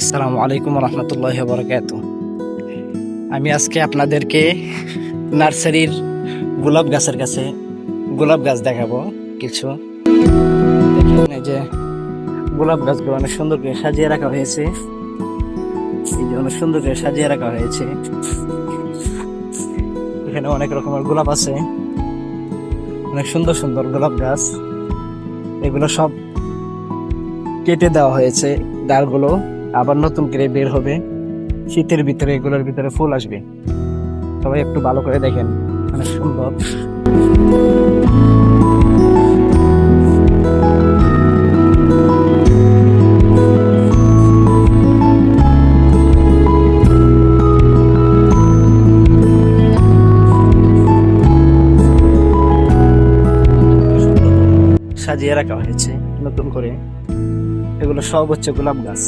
আসসালামু আলাইকুম রহমতুল্লাহি ওয়া বারাকাতুহু। আমি আজকে আপনাদেরকে নার্সারির গোলাপ গাছের কাছে গোলাপ গাছ দেখাবো কিছু। দেখেন এই যে গোলাপ গাছগুলো অনেক সুন্দর করে সাজিয়ে রাখা হয়েছে। এই যে অনেক সুন্দর করে সাজিয়ে রাখা হয়েছে। এখানে অনেক রকমের গোলাপ আছে, অনেক সুন্দর সুন্দর গোলাপ গাছ। এগুলো সব কেটে দেওয়া হয়েছে ডালগুলো, আবার নতুন করে বের হবে। শীতের ভিতরে এগুলোর ভিতরে ফুল আসবে। সবাই একটু ভালো করে দেখেন, অনেক সুন্দর। সাজিয়ে রাখা হয়েছে নতুন করে। এগুলো সব হচ্ছে গোলাপ গাছ।